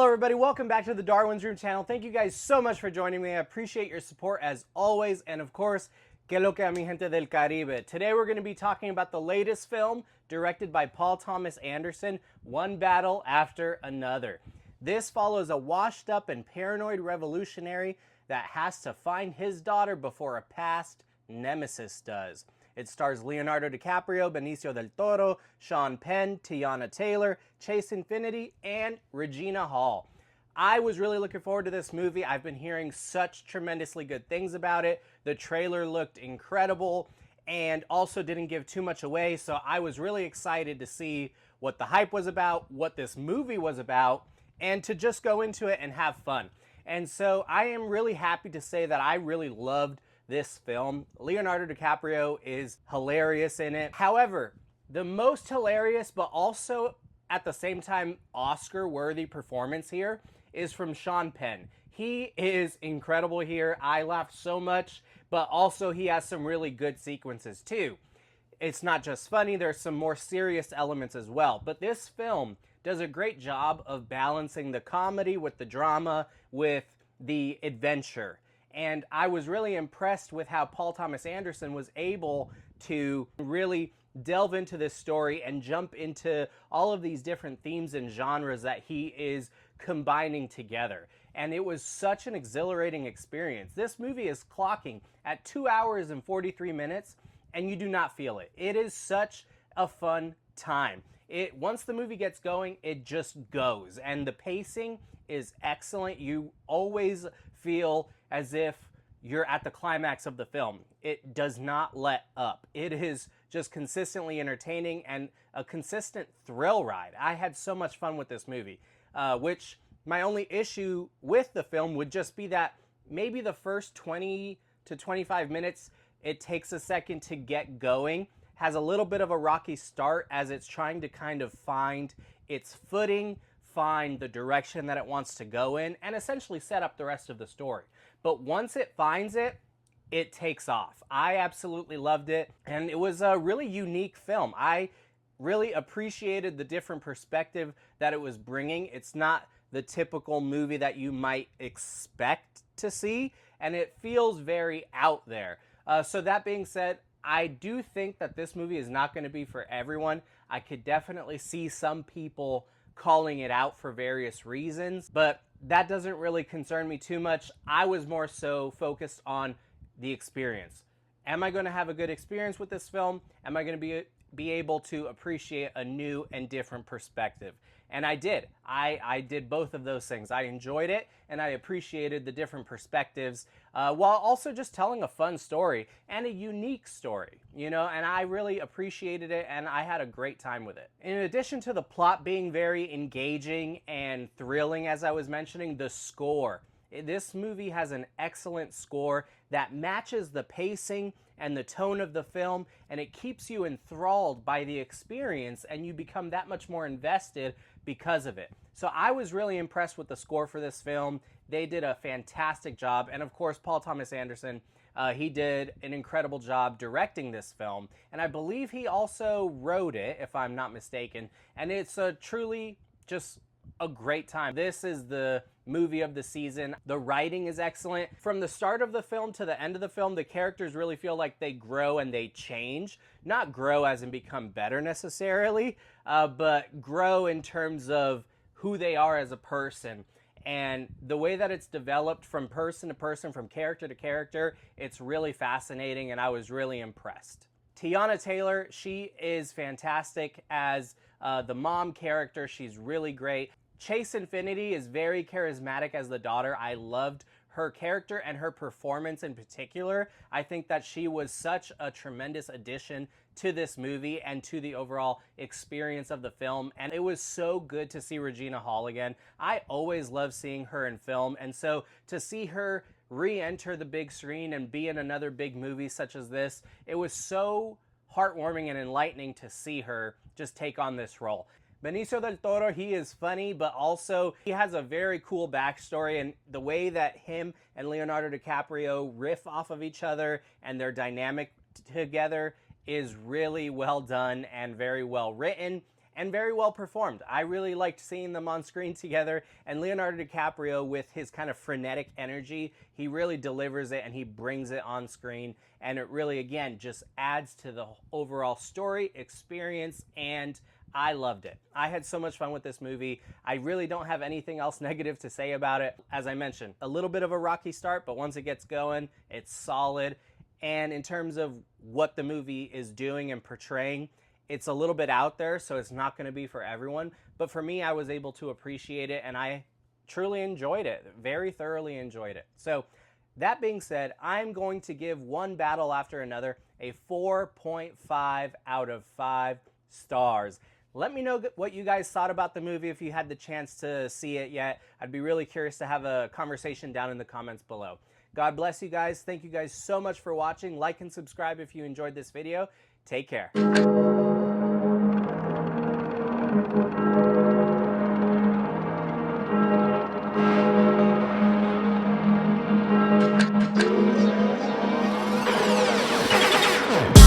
Hello everybody, welcome back to the Darwin's Room channel. Thank you guys so much for joining me. I appreciate your support as always, and of course, que lo que a mi gente del Caribe. Today we're going to be talking about the latest film directed by Paul Thomas Anderson, One Battle After Another. This follows a washed up and paranoid revolutionary that has to find his daughter before a past nemesis does. It stars Leonardo DiCaprio, Benicio del Toro, Sean Penn, Teyana Taylor, Chase Infiniti, and Regina Hall. I was really looking forward to this movie. I've been hearing such tremendously good things about it. The trailer looked incredible and also didn't give too much away, so I was really excited to see what the hype was about, what this movie was about, and to just go into it and have fun. And so I am really happy to say that I really loved this film. Leonardo DiCaprio is hilarious in it. However, the most hilarious but also at the same time Oscar-worthy performance here is from Sean Penn. He is incredible here. I laughed so much, but also he has some really good sequences too. It's not just funny, there's some more serious elements as well. But this film does a great job of balancing the comedy with the drama, with the adventure. And I was really impressed with how Paul Thomas Anderson was able to really delve into this story and jump into all of these different themes and genres that he is combining together. And it was such an exhilarating experience. This movie is clocking at 2 hours and 43 minutes, and you do not feel it. It is such a fun time. Once the movie gets going, it just goes. And the pacing is excellent. You always feel as if you're at the climax of the film. It does not let up. It is just consistently entertaining and a consistent thrill ride. I had so much fun with this movie, which my only issue with the film would just be that maybe the first 20 to 25 minutes, it takes a second to get going, has a little bit of a rocky start as it's trying to kind of find its footing, find the direction that it wants to go in, and essentially set up the rest of the story. But once it finds it, it takes off. I absolutely loved it, and it was a really unique film. I really appreciated the different perspective that it was bringing. It's not the typical movie that you might expect to see, and it feels very out there. So that being said, I do think that this movie is not going to be for everyone. I could definitely see some people calling it out for various reasons, but that doesn't really concern me too much. I was more so focused on the experience. Am I going to have a good experience with this film? Am I going to be able to appreciate a new and different perspective? And I did. I did both of those things. I enjoyed it and I appreciated the different perspectives while also just telling a fun story and a unique story, you know, and I really appreciated it and I had a great time with it. In addition to the plot being very engaging and thrilling, as I was mentioning, the score. This movie has an excellent score that matches the pacing and the tone of the film, and it keeps you enthralled by the experience and you become that much more invested because of it. So I was really impressed with the score for this film. They did a fantastic job, and of course Paul Thomas Anderson, he did an incredible job directing this film, and I believe he also wrote it, if I'm not mistaken, and it's truly just a great time. This is the movie of the season. The writing is excellent. From the start of the film to the end of the film, the characters really feel like they grow and they change. Not grow as in become better necessarily, but grow in terms of who they are as a person. And the way that it's developed from person to person, from character to character, it's really fascinating and I was really impressed. Teyana Taylor, she is fantastic as the mom character. She's really great. Chase Infiniti is very charismatic as the daughter. I loved her character and her performance in particular. I think that she was such a tremendous addition to this movie and to the overall experience of the film. And it was so good to see Regina Hall again. I always love seeing her in film. And so to see her re-enter the big screen and be in another big movie such as this, it was so heartwarming and enlightening to see her just take on this role. Benicio del Toro, he is funny, but also he has a very cool backstory, and the way that him and Leonardo DiCaprio riff off of each other and their dynamic together is really well done and very well written. and very well performed. I really liked seeing them on screen together, and Leonardo DiCaprio, with his kind of frenetic energy, he really delivers it and he brings it on screen, and it really, again, just adds to the overall story, experience, and I loved it. I had so much fun with this movie. I really don't have anything else negative to say about it. As I mentioned, a little bit of a rocky start, but once it gets going, it's solid. And in terms of what the movie is doing and portraying, it's a little bit out there, so it's not going to be for everyone. But for me, I was able to appreciate it, and I truly enjoyed it. Very thoroughly enjoyed it. So that being said, I'm going to give One Battle After Another a 4.5 out of 5 stars. Let me know what you guys thought about the movie if you had the chance to see it yet. I'd be really curious to have a conversation down in the comments below. God bless you guys. Thank you guys so much for watching. Like and subscribe if you enjoyed this video. Take care.